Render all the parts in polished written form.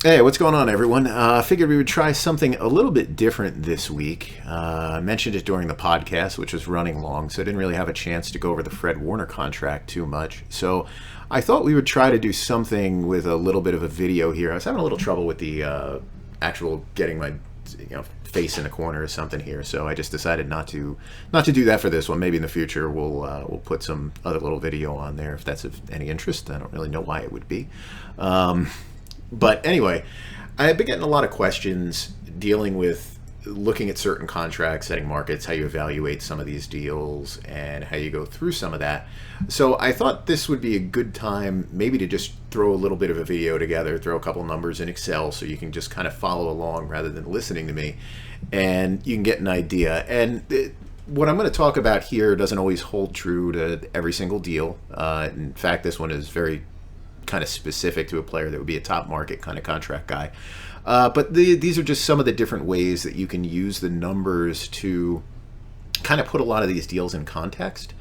Hey, what's going on, everyone? Figured we would try something a little bit different this week. I mentioned it during the podcast, which was running long, so I didn't really have a chance to go over the Fred Warner contract too much. So I thought we would try to do something with a little bit of a video here. I was having a little trouble with the actual getting my face in a corner or something here, so I just decided not to do that for this one. Maybe in the future we'll put some other little video on there if that's of any interest. I don't really know why it would be. But anyway, I've been getting a lot of questions dealing with looking at certain contracts, setting markets, how you evaluate some of these deals, and how you go through some of that. So I thought this would be a good time maybe to just throw a little bit of a video together, throw a couple numbers in Excel so you can just kind of follow along rather than listening to me, and you can get an idea. And what I'm going to talk about here doesn't always hold true to every single deal. In fact, this one is very kind of specific to a player that would be a top market kind of contract guy. But these are just some of the different ways that you can use the numbers to kind of put a lot of these deals in context.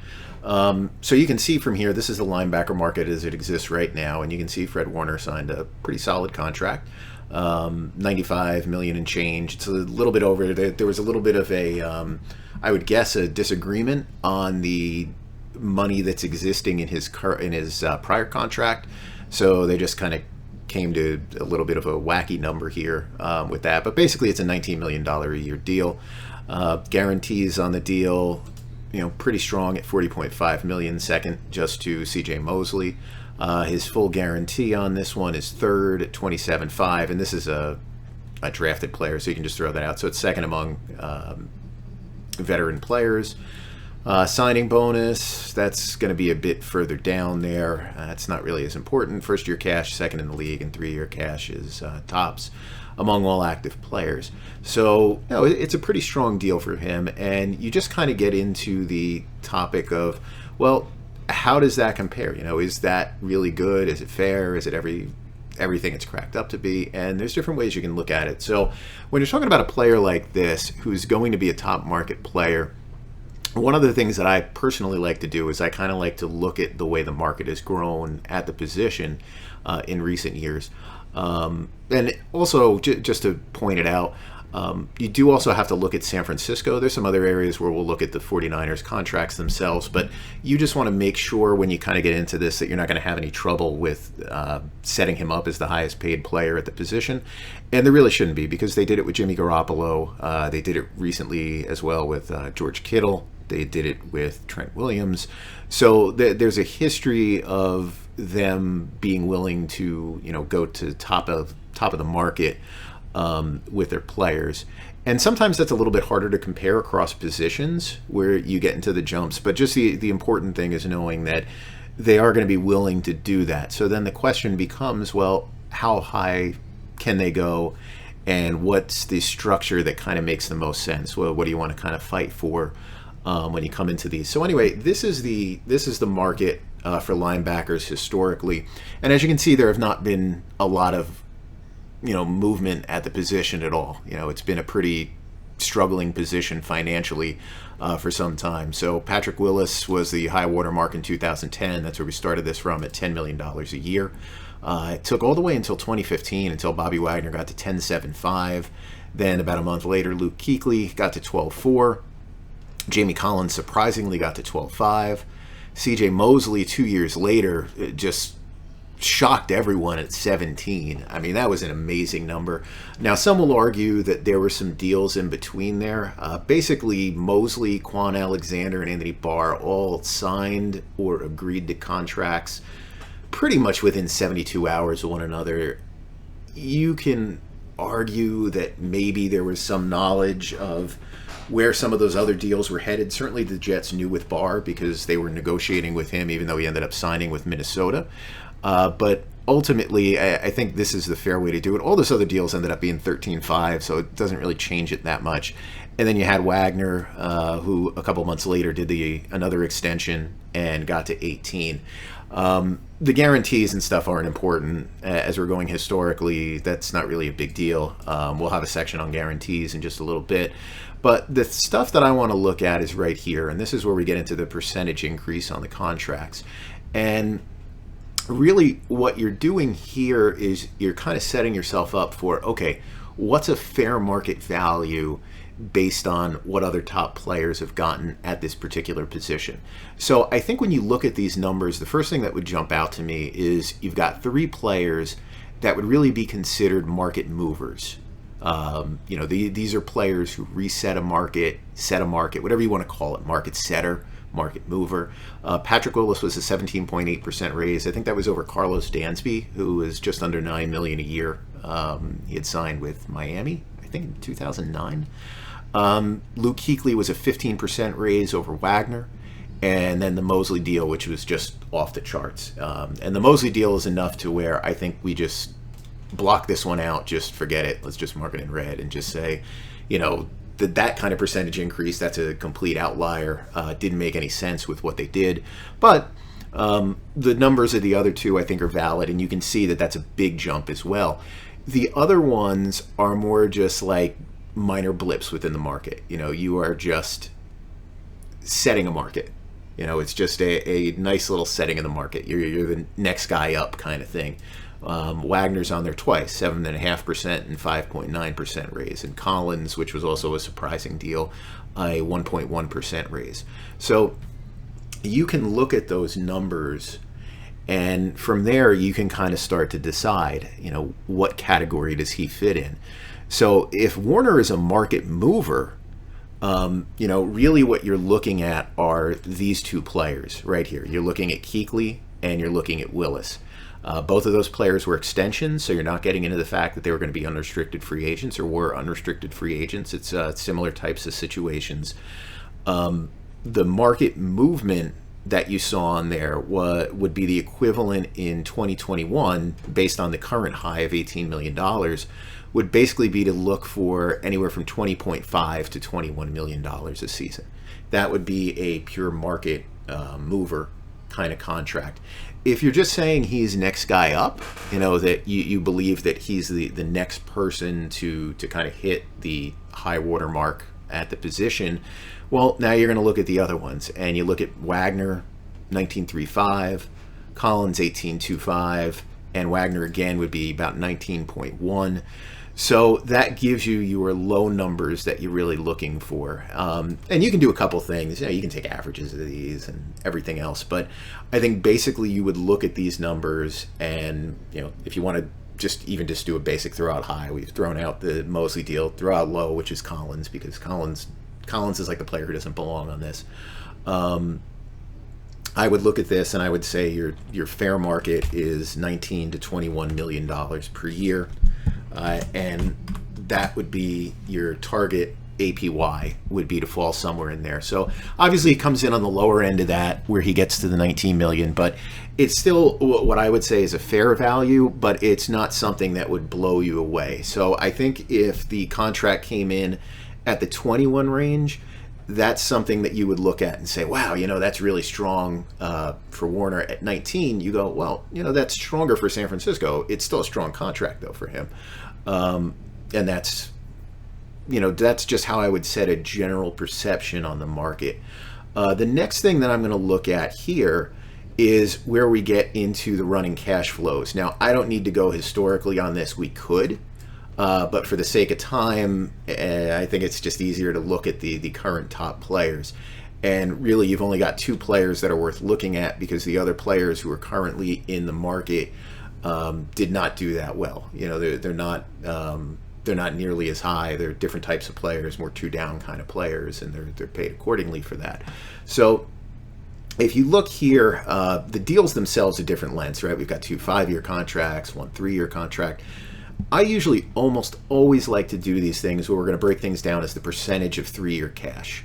So you can see from here, this is the linebacker market as it exists right now, and you can see Fred Warner signed a pretty solid contract, 95 million and change. It's a little bit over. There was a little bit of a, I would guess, a disagreement on the money that's existing in his prior contract. So they just kind of came to a little bit of a wacky number here with that. But basically, it's a $19 million a year deal. Guarantees on the deal, pretty strong at 40.5 million, second just to CJ Mosley. His full guarantee on this one is third at 27.5, and this is a drafted player, so you can just throw that out. So it's second among veteran players. Signing bonus, that's going to be a bit further down there. It's not really as important. First year cash, second in the league, and 3 year cash is tops among all active players. So it's a pretty strong deal for him. And you just kind of get into the topic of, well, how does that compare? Is that really good? Is it fair? Is it everything it's cracked up to be? And there's different ways you can look at it. So when you're talking about a player like this who's going to be a top market player, one of the things that I personally like to do is I kind of like to look at the way the market has grown at the position in recent years. And also, just to point it out, you do also have to look at San Francisco. There's some other areas where we'll look at the 49ers contracts themselves, but you just want to make sure when you kind of get into this that you're not going to have any trouble with setting him up as the highest paid player at the position. And there really shouldn't be, because they did it with Jimmy Garoppolo. They did it recently as well with George Kittle. They did it with Trent Williams. So there's a history of them being willing to, go to top of the market with their players. And sometimes that's a little bit harder to compare across positions where you get into the jumps. But just the important thing is knowing that they are going to be willing to do that. So then the question becomes, well, how high can they go? And what's the structure that kind of makes the most sense? Well, what do you want to kind of fight for when you come into these? So anyway, this is the market for linebackers historically, and as you can see, there have not been a lot of movement at the position at all. It's been a pretty struggling position financially for some time. So Patrick Willis was the high water mark in 2010. That's where we started this from, at $10 million a year. It took all the way until 2015 until Bobby Wagner got to 10.75. Then about a month later, Luke Kuechly got to 12.4. Jamie Collins surprisingly got to 12.5. CJ Mosley 2 years later just shocked everyone at 17. I mean, that was an amazing number. Now, some will argue that there were some deals in between there. Basically, Mosley, Quan Alexander, and Anthony Barr all signed or agreed to contracts pretty much within 72 hours of one another. You can argue that maybe there was some knowledge of where some of those other deals were headed. Certainly the Jets knew with Barr because they were negotiating with him, even though he ended up signing with Minnesota. But ultimately, I think this is the fair way to do it. All those other deals ended up being 13.5, so it doesn't really change it that much. And then you had Wagner, who a couple months later did another extension and got to 18. The guarantees and stuff aren't important. As we're going historically, that's not really a big deal. We'll have a section on guarantees in just a little bit. But the stuff that I want to look at is right here, and this is where we get into the percentage increase on the contracts. And really what you're doing here is you're kind of setting yourself up for, okay, what's a fair market value based on what other top players have gotten at this particular position. So I think when you look at these numbers, the first thing that would jump out to me is you've got 3 players that would really be considered market movers. These are players who reset a market, set a market, whatever you want to call it, market setter, market mover. Patrick Willis was a 17.8% raise. I think that was over Carlos Dansby, who was just under $9 million a year. He had signed with Miami, I think, in 2009. Luke Kuechly was a 15% raise over Wagner. And then the Mosley deal, which was just off the charts. And the Mosley deal is enough to where I think we just block this one out, just forget it. Let's just mark it in red and just say, that kind of percentage increase, that's a complete outlier. Didn't make any sense with what they did. But the numbers of the other 2, I think, are valid, and you can see that that's a big jump as well. The other ones are more just like minor blips within the market. You are just setting a market. It's just a nice little setting in the market. You're the next guy up kind of thing. Wagner's on there twice, 7.5% and 5.9% raise. And Collins, which was also a surprising deal, a 1.1% raise. So you can look at those numbers, and from there you can kind of start to decide, what category does he fit in. So if Warner is a market mover, really what you're looking at are these 2 players right here. You're looking at Kuechly and you're looking at Willis. Both of those players were extensions, so you're not getting into the fact that they were going to be unrestricted free agents or were unrestricted free agents. It's similar types of situations. The market movement that you saw on there would be the equivalent in 2021, based on the current high of $18 million, would basically be to look for anywhere from $20.5 to $21 million a season. That would be a pure market mover kind of contract. If you're just saying he's next guy up, that you believe that he's the next person to kind of hit the high water mark at the position, well, now you're going to look at the other ones, and you look at Wagner, 19.35, Collins, 18.25, and Wagner again would be about 19.1. So that gives you your low numbers that you're really looking for. And you can do a couple things. You can take averages of these and everything else. But I think basically you would look at these numbers, and if you want to just do a basic throw out high, we've thrown out the Mosley deal, throw out low, which is Collins, because Collins is like the player who doesn't belong on this. I would look at this and I would say your fair market is $19 to $21 million per year. And that would be your target APY, would be to fall somewhere in there. So obviously it comes in on the lower end of that, where he gets to the 19 million, but it's still what I would say is a fair value, but it's not something that would blow you away. So I think if the contract came in at the 21 range, that's something that you would look at and say, wow, that's really strong for Warner. At 19, you go, well, that's stronger for San Francisco. It's still a strong contract, though, for him. And that's just how I would set a general perception on the market. The next thing that I'm going to look at here is where we get into the running cash flows. Now, I don't need to go historically on this. We could. But for the sake of time, I think it's just easier to look at the current top players. And really, you've only got 2 players that are worth looking at, because the other players who are currently in the market did not do that well. They're not nearly as high. They're different types of players, more 2-down kind of players, and they're paid accordingly for that. So if you look here, the deals themselves are different lengths, right? We've got 2 5-year contracts, 1 3-year contract. I usually almost always like to do these things where we're going to break things down as the percentage of 3-year cash.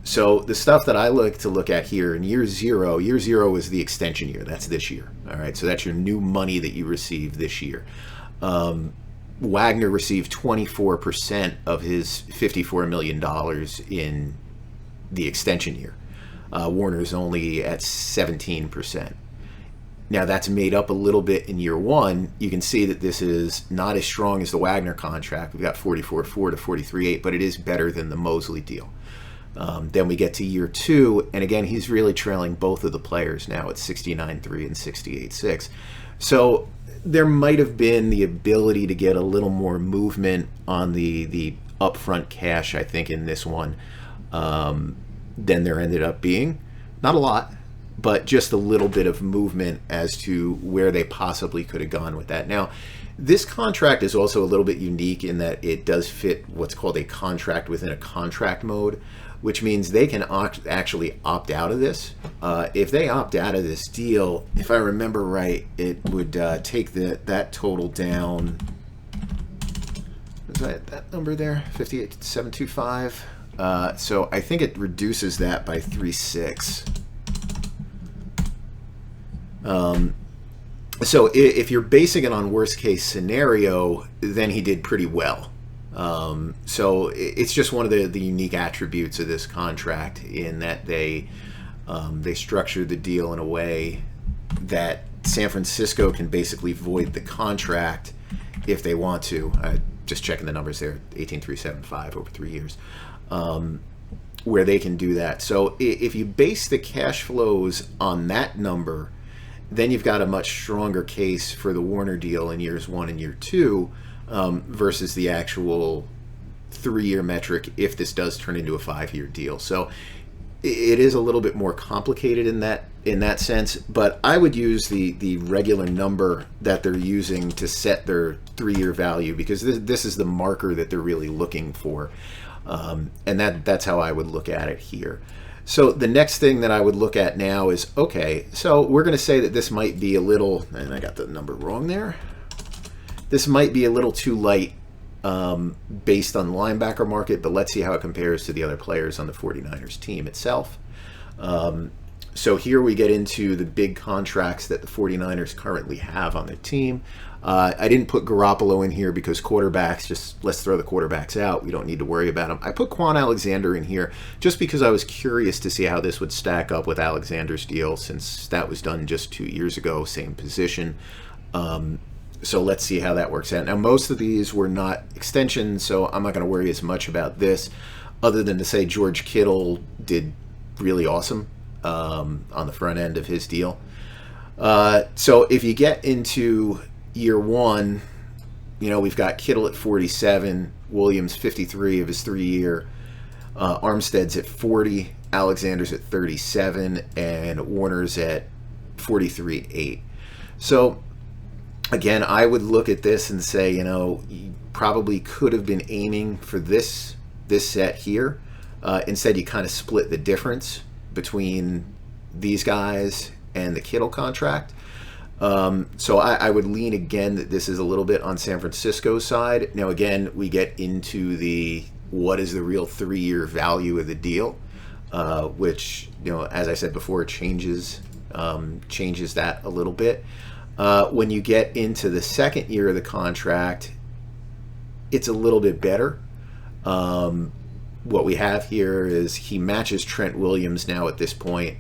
So the stuff that I like to look at here in year zero is the extension year. That's this year. All right. So that's your new money that you receive this year. Wagner received 24% of his $54 million in the extension year. Warner's only at 17%. Now that's made up a little bit in year 1. You can see that this is not as strong as the Wagner contract. We've got 44.4 to 43.8, but it is better than the Mosley deal. Then we get to year 2, and again, he's really trailing both of the players now at 69.3 and 68.6. So there might have been the ability to get a little more movement on the upfront cash, I think, in this one than there ended up being. Not a lot, but just a little bit of movement as to where they possibly could have gone with that. Now, this contract is also a little bit unique in that it does fit what's called a contract within a contract mode, which means they can actually opt out of this. If they opt out of this deal, if I remember right, it would take that total down. Was that number there? 58,725. So I think it reduces that by 3.6. So if you're basing it on worst case scenario, then he did pretty well. So it's just one of the unique attributes of this contract in that they structured the deal in a way that San Francisco can basically void the contract if they want to. Just checking the numbers there, 18,375 over 3 years, where they can do that. So if you base the cash flows on that number, then you've got a much stronger case for the Warner deal in years 1 and year 2 versus the actual 3-year metric if this does turn into a 5-year deal. So it is a little bit more complicated in that sense, but I would use the regular number that they're using to set their 3-year value, because this is the marker that they're really looking for, and that's how I would look at it here. So the next thing that I would look at now is, okay, so we're going to say that this might be a little, and I got the number wrong there, this might be a little too light based on the linebacker market, but let's see how it compares to the other players on the 49ers team itself. So here we get into the big contracts that the 49ers currently have on their team. I didn't put Garoppolo in here because quarterbacks, just let's throw the quarterbacks out. We don't need to worry about them. I put Quan Alexander in here just because I was curious to see how this would stack up with Alexander's deal, since that was done just 2 years ago, same position. So let's see how that works out. Now, most of these were not extensions, so I'm not going to worry as much about this, other than to say George Kittle did really awesome on the front end of his deal. So if you get into year 1, we've got Kittle at 47, Williams 53 of his 3-year, Armstead's at 40, Alexander's at 37, and Warner's at 43.8. So again, I would look at this and say, you probably could have been aiming for this set here. Instead, you kind of split the difference between these guys and the Kittle contract. So I would lean again that this is a little bit on San Francisco's side. Now, again, we get into what is the real 3-year value of the deal, which, as I said before, changes that a little bit. When you get into the second year of the contract, it's a little bit better. What we have here is he matches Trent Williams now at this point.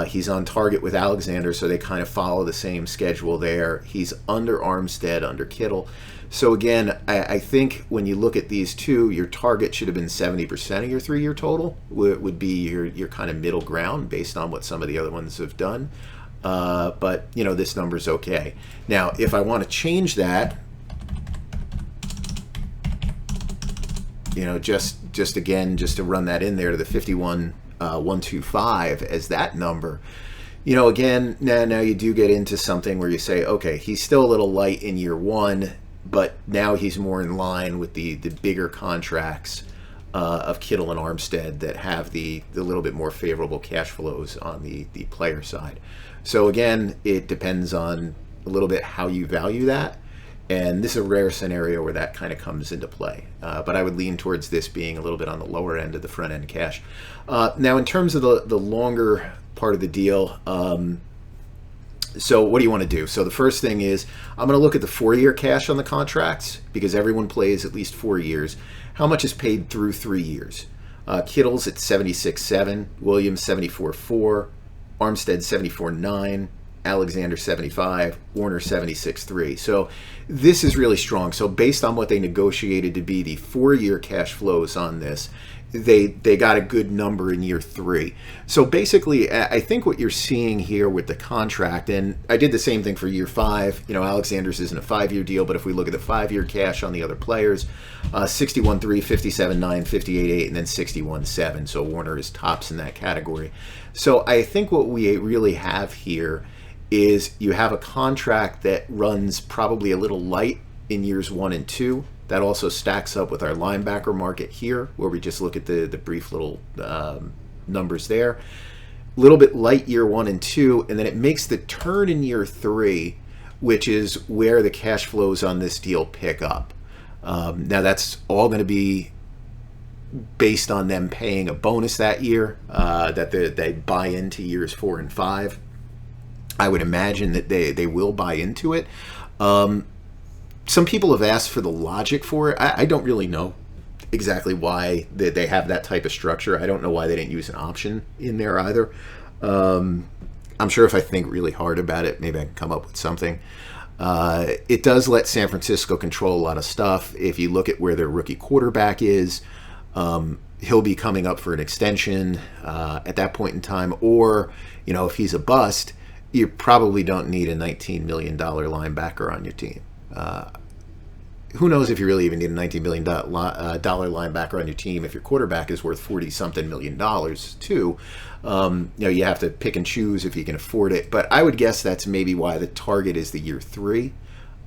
He's on target with Alexander, so they kind of follow the same schedule there. He's under Armstead, under Kittle. So again, I think when you look at these two, your target should have been 70% of your 3-year total would be your kind of middle ground based on what some of the other ones have done. But this number's okay. Now, if I want to change that, just to run that in there to the 51,125 as that number, again, now you do get into something where you say, okay, he's still a little light in year 1, but now he's more in line with the bigger contracts of Kittle and Armstead that have the little bit more favorable cash flows on the player side. So again, it depends on a little bit how you value that, and this is a rare scenario where that kind of comes into play. But I would lean towards this being a little bit on the lower end of the front end cash. Now, in terms of the longer part of the deal, so what do you want to do? So the first thing is I'm going to look at the 4-year cash on the contracts, because everyone plays at least 4 years. How much is paid through 3 years? Kittle's at 76.7, Williams 74.4, Armstead 74.9, Alexander 75, Warner 76.3. So this is really strong. So based on what they negotiated to be the 4-year cash flows on this, they got a good number in year 3. So basically, I think what you're seeing here with the contract, and I did the same thing for year 5. Alexander's isn't a 5-year deal, but if we look at the 5-year cash on the other players, 61.3, 57.9, 58.8, and then 61.7. So Warner is tops in that category. So I think what we really have here is you have a contract that runs probably a little light in years 1 and 2. That also stacks up with our linebacker market here, where we just look at the brief little numbers there. A little bit light year 1 and 2, and then it makes the turn in year 3, which is where the cash flows on this deal pick up. Now that's all going to be based on them paying a bonus that year that they buy into years 4 and 5. I would imagine that they will buy into it. Some people have asked for the logic for it. I don't really know exactly why they have that type of structure. I don't know why they didn't use an option in there either. I'm sure if I think really hard about it, maybe I can come up with something. It does let San Francisco control a lot of stuff. If you look at where their rookie quarterback is, he'll be coming up for an extension at that point in time. Or, if he's a bust, you probably don't need a $19 million linebacker on your team. Who knows if you really even need a $19 million linebacker on your team if your quarterback is worth 40-something million dollars too. You have to pick and choose if you can afford it. But I would guess that's maybe why the target is the year 3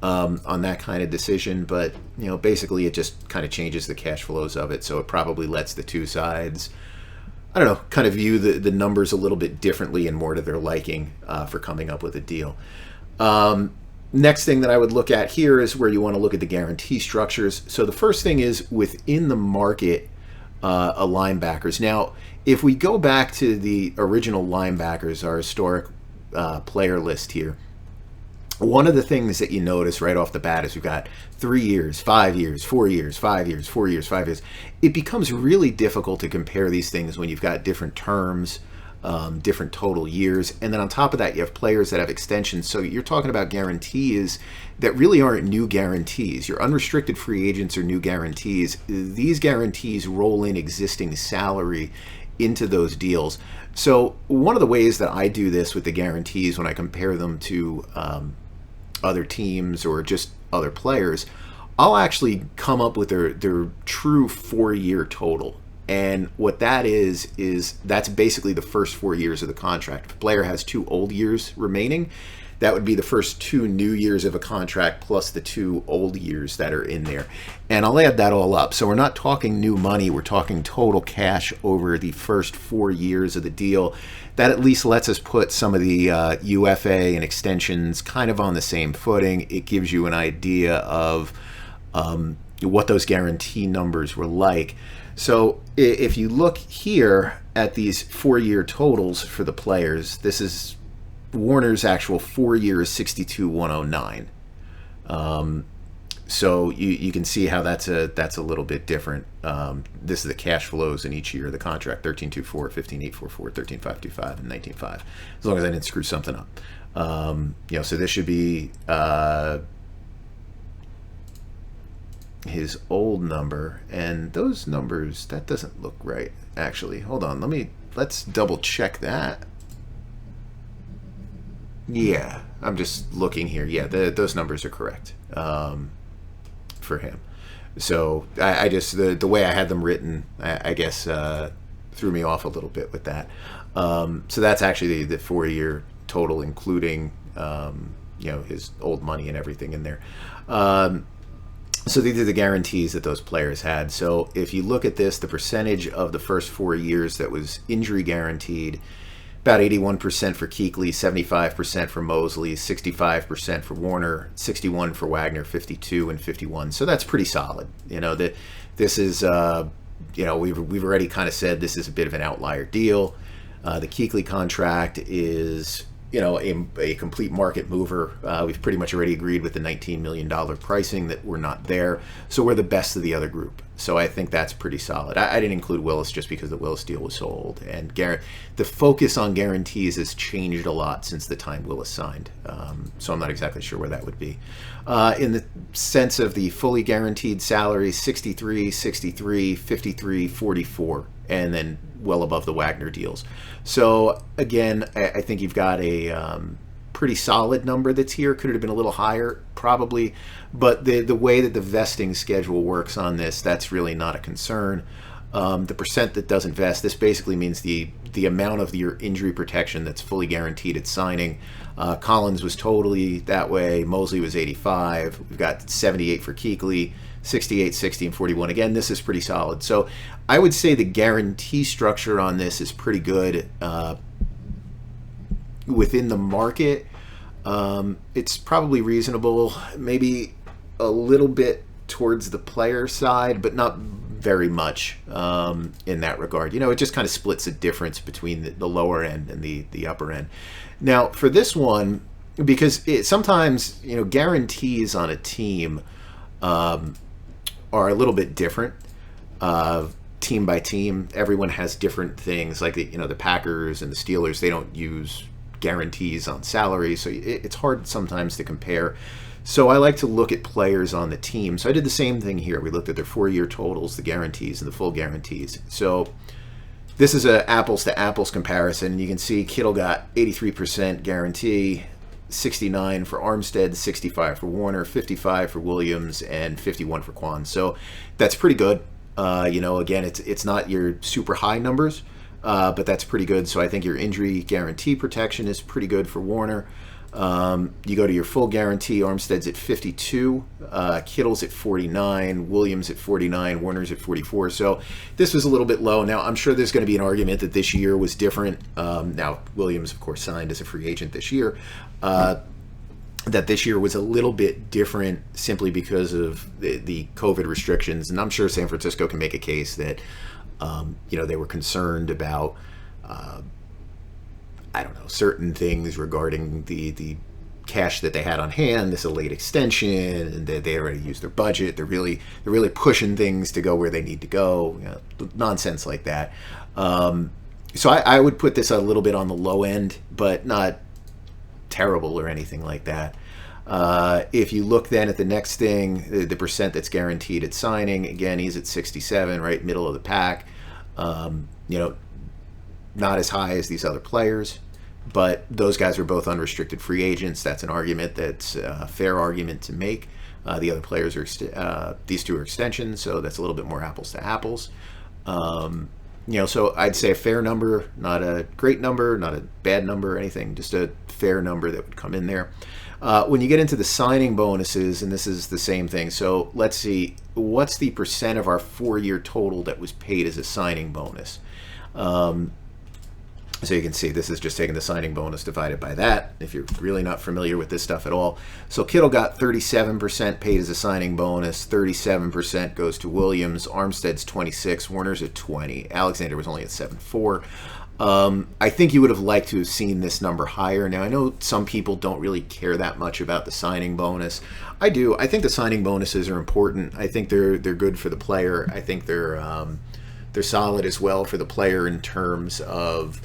on that kind of decision. But basically it just kind of changes the cash flows of it, so it probably lets the two sides, I don't know, kind of view the numbers a little bit differently and more to their liking for coming up with a deal. Next thing that I would look at here is where you want to look at the guarantee structures. So the first thing is within the market linebackers. Now, if we go back to the original linebackers, our historic player list here, one of the things that you notice right off the bat is we've got 3 years, 5 years, 4 years, 5 years, 4 years, 5 years. It becomes really difficult to compare these things when you've got different terms, different total years. And then on top of that, you have players that have extensions. So you're talking about guarantees that really aren't new guarantees. Your unrestricted free agents are new guarantees. These guarantees roll in existing salary into those deals. So one of the ways that I do this with the guarantees when I compare them to other teams or just other players, I'll actually come up with their true 4-year total. And what that is that's basically the first 4 years of the contract. If a player has 2 old years remaining, that would be the first 2 new years of a contract plus the 2 old years that are in there. And I'll add that all up. So we're not talking new money, we're talking total cash over the first 4 years of the deal. That at least lets us put some of the UFA and extensions kind of on the same footing. It gives you an idea of what those guarantee numbers were like. So if you look here at these 4-year totals for the players, this is Warner's actual 4 years, 62,109. So you can see how that's a little bit different. This is the cash flows in each year of the contract: 13.24, 15.844, 13.525, and 19.5. As long as I didn't screw something up. So this should be his old number, and those numbers, that doesn't look right actually. Hold on, let's double check that. Yeah, I'm just looking here. Yeah, those numbers are correct for him. So I just the way I had them written, I guess threw me off a little bit with that. So that's actually the 4-year total, including his old money and everything in there. So these are the guarantees that those players had. So if you look at this, the percentage of the first 4 years that was injury guaranteed, about 81% for Kuechly, 75% for Mosley, 65% for Warner, 61% for Wagner, 52% and 51%. So that's pretty solid. This is we've already kind of said this is a bit of an outlier deal. The Kuechly contract is a complete market mover. We've pretty much already agreed with the $19 million pricing that we're not there. So we're the best of the other group. So I think that's pretty solid. I didn't include Willis just because the Willis deal was sold. And the focus on guarantees has changed a lot since the time Willis signed. So I'm not exactly sure where that would be. In the sense of the fully guaranteed salary, 63, 63, 53, 44, and then well above the Wagner deals. So again, I think you've got a pretty solid number that's here. Could it have been a little higher? Probably. But the way that the vesting schedule works on this, that's really not a concern. The percent that doesn't vest, this basically means the amount of your injury protection that's fully guaranteed at signing. Collins was totally that way. Mosley was 85. We've got 78 for Kuechly, 68, 60, and 41. Again, this is pretty solid. So I would say the guarantee structure on this is pretty good. Within the market, it's probably reasonable, maybe a little bit towards the player side, but not very much in that regard. It just kind of splits the difference between the lower end and the upper end. Now, for this one, because sometimes, guarantees on a team are a little bit different. Team by team, everyone has different things. Like the Packers and the Steelers, they don't use guarantees on salary, so it's hard sometimes to compare. So I like to look at players on the team. So I did the same thing here. We looked at their 4-year totals, the guarantees, and the full guarantees. So this is a apples to apples comparison. You can see Kittle got 83% guarantee, 69 for Armstead, 65 for Warner, 55 for Williams, and 51 for Quan. So that's pretty good. Again, it's not your super high numbers, but that's pretty good. So I think your injury guarantee protection is pretty good for Warner. You go to your full guarantee, Armstead's at 52, Kittle's at 49, Williams at 49, Warner's at 44. So this was a little bit low. Now, I'm sure there's going to be an argument that this year was different. Now, Williams, of course, signed as a free agent this year. That this year was a little bit different simply because of the COVID restrictions. And I'm sure San Francisco can make a case that, they were concerned about, certain things regarding the cash that they had on hand. This is a late extension, and they already used their budget. They're really pushing things to go where they need to go. Nonsense like that. So I would put this a little bit on the low end, but not terrible or anything like that. If you look then at the next thing, the percent that's guaranteed at signing, again, he's at 67, right middle of the pack. Not as high as these other players, but those guys are both unrestricted free agents. That's an argument that's a fair argument to make. The other players are these two are extensions, so that's a little bit more apples to apples. So I'd say a fair number, not a great number, not a bad number or anything, just a fair number that would come in there. When you get into the signing bonuses, and this is the same thing, so let's see, what's the percent of our 4-year total that was paid as a signing bonus? So you can see this is just taking the signing bonus divided by that, if you're really not familiar with this stuff at all. So Kittle got 37% paid as a signing bonus, 37% goes to Williams, Armstead's 26, Warner's at 20, Alexander was only at 7.4. I think you would have liked to have seen this number higher. Now, I know some people don't really care that much about the signing bonus. I do. I think the signing bonuses are important. I think they're good for the player. I think they're solid as well for the player in terms of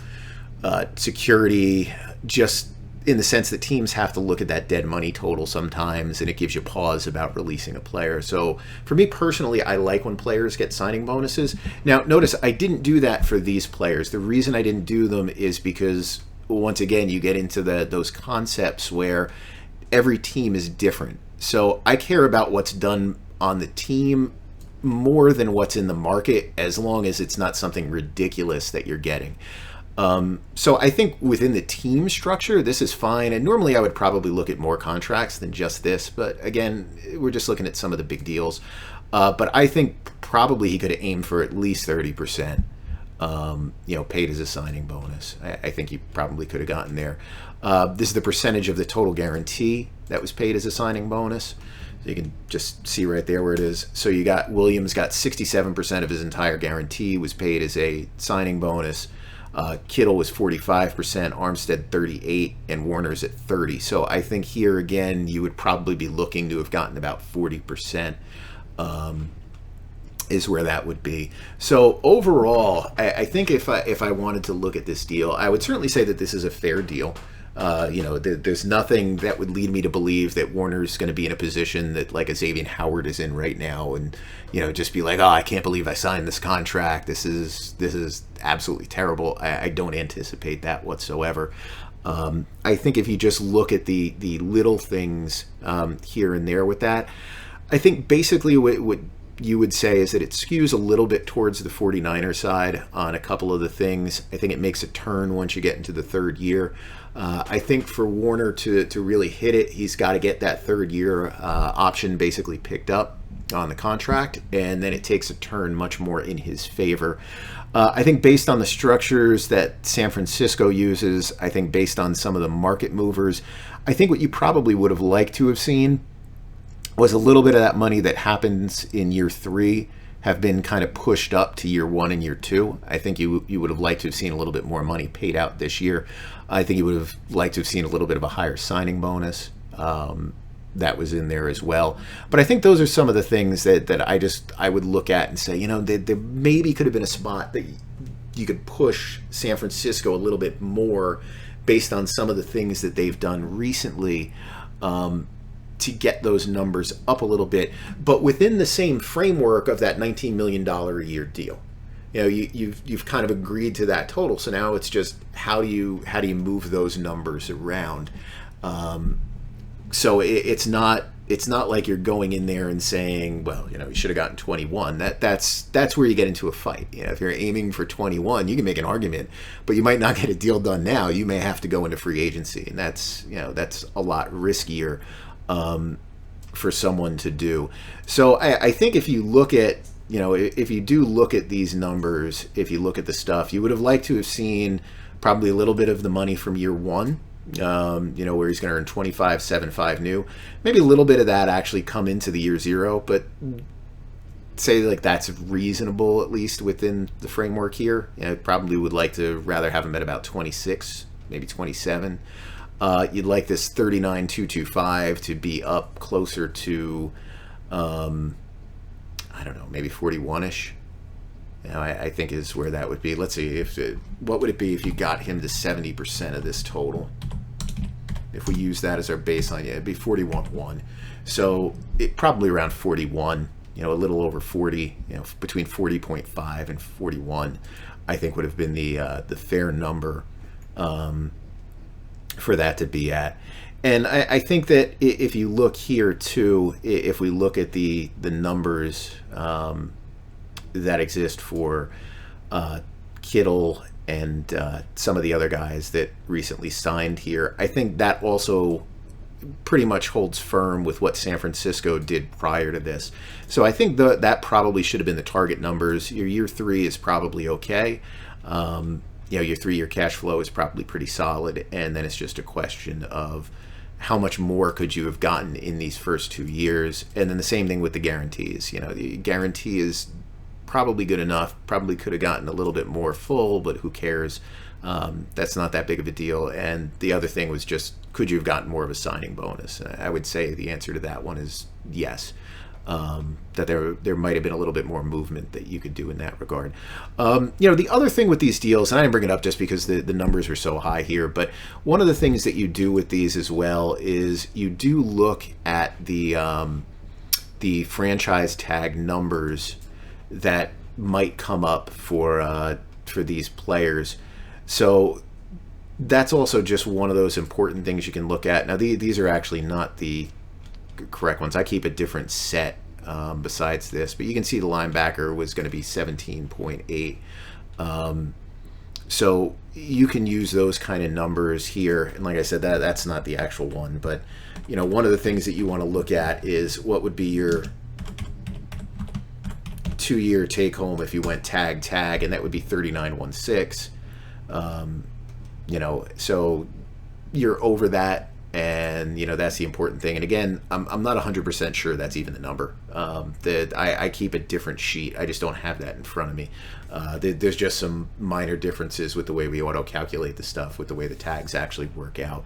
security, just in the sense that teams have to look at that dead money total sometimes, and it gives you pause about releasing a player. So for me personally, I like when players get signing bonuses. Now, notice I didn't do that for these players. The reason I didn't do them is because, once again, you get into those concepts where every team is different. So I care about what's done on the team more than what's in the market, as long as it's not something ridiculous that you're getting. So I think within the team structure, this is fine. And normally I would probably look at more contracts than just this. But again, we're just looking at some of the big deals. But I think probably he could have aimed for at least 30%, paid as a signing bonus. I think he probably could have gotten there. This is the percentage of the total guarantee that was paid as a signing bonus. So you can just see right there where it is. So you got Williams got 67% of his entire guarantee was paid as a signing bonus. Kittle was 45%, Armstead 38, and Warner's at 30. So I think here again, you would probably be looking to have gotten about 40%. Is where that would be. So overall, I think if I wanted to look at this deal, I would certainly say that this is a fair deal. There's nothing that would lead me to believe that Warner's going to be in a position that like a Xavier Howard is in right now, and just be like, oh, I can't believe I signed this contract. This is absolutely terrible. I don't anticipate that whatsoever. I think if you just look at the little things here and there with that, I think basically what you would say is that it skews a little bit towards the 49er side on a couple of the things. I think it makes a turn once you get into the third year. I think for Warner to really hit it, he's got to get that third year option basically picked up on the contract, and then it takes a turn much more in his favor. I think based on the structures that San Francisco uses, I think based on some of the market movers, I think what you probably would have liked to have seen was a little bit of that money that happens in year 3 have been kind of pushed up to year 1 and year 2. I think you would have liked to have seen a little bit more money paid out this year. I think you would have liked to have seen a little bit of a higher signing bonus that was in there as well. But I think those are some of the things that I would look at and say, there maybe could have been a spot that you could push San Francisco a little bit more based on some of the things that they've done recently. To get those numbers up a little bit, but within the same framework of that $19 million a year deal. You've kind of agreed to that total. So now it's just how do you move those numbers around? So it's not like you're going in there and saying, well, you should have gotten 21. That's where you get into a fight. If you're aiming for 21, you can make an argument, but you might not get a deal done now. You may have to go into free agency, and that's a lot riskier for someone to do. So I think if you look at, if you do look at these numbers, if you look at the stuff, you would have liked to have seen probably a little bit of the money from year 1, where he's going to earn 25.75 new. Maybe a little bit of that actually come into the year 0, but say like that's reasonable at least within the framework here. Probably would like to rather have him at about 26, maybe 27. You'd like this 39,225 to be up closer to, I don't know, maybe 41-ish. I think is where that would be. Let's see, what would it be if you got him to 70% of this total? If we use that as our baseline, it'd be 41.1. So it probably around 41, a little over 40, between 40.5 and 41, I think would have been the fair number. For that to be at. And I think that if you look here too, if we look at the numbers that exist for Kittle and some of the other guys that recently signed here, I think that also pretty much holds firm with what San Francisco did prior to this. So I think that probably should have been the target numbers. Your year 3 is probably okay. Your 3-year cash flow is probably pretty solid, and then it's just a question of how much more could you have gotten in these first 2 years, and then the same thing with the guarantees. The guarantee is probably good enough, probably could have gotten a little bit more full, but who cares? That's not that big of a deal. And the other thing was just, could you have gotten more of a signing bonus? I would say the answer to that one is yes. That there might have been a little bit more movement that you could do in that regard. The other thing with these deals, and I didn't bring it up just because the numbers are so high here, but one of the things that you do with these as well is you do look at the franchise tag numbers that might come up for these players. So that's also just one of those important things you can look at. Now, these are actually not the correct ones. I keep a different set besides this, but you can see the linebacker was going to be 17.8. So you can use those kind of numbers here, and like I said, that's not the actual one, but one of the things that you want to look at is what would be your 2-year take home if you went tag, and that would be 39.16. So you're over that And that's the important thing. And again, I'm not 100% sure that's even the number. That I keep a different sheet. I just don't have that in front of me. There's just some minor differences with the way we auto calculate the stuff, with the way the tags actually work out.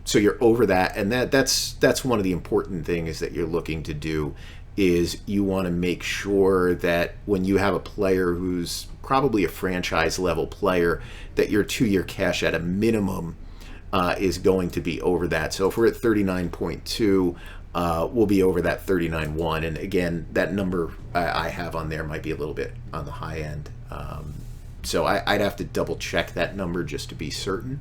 So you're over that, and that's one of the important things that you're looking to do. Is you want to make sure that when you have a player who's probably a franchise level player, that your 2-year cash at a minimum is going to be over that. So if we're at 39.2, we'll be over that 39.1. And again, that number I have on there might be a little bit on the high end. So I'd have to double check that number just to be certain.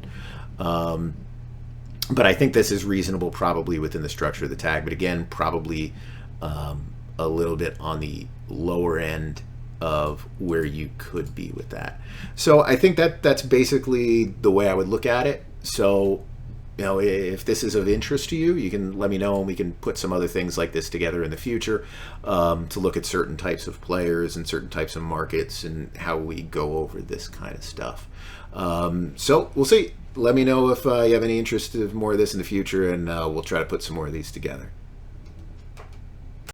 But I think this is reasonable, probably within the structure of the tag. But again, probably a little bit on the lower end of where you could be with that. So I think that's basically the way I would look at it. So, if this is of interest to you, you can let me know, and we can put some other things like this together in the future to look at certain types of players and certain types of markets and how we go over this kind of stuff. So we'll see. Let me know if you have any interest in more of this in the future, and we'll try to put some more of these together.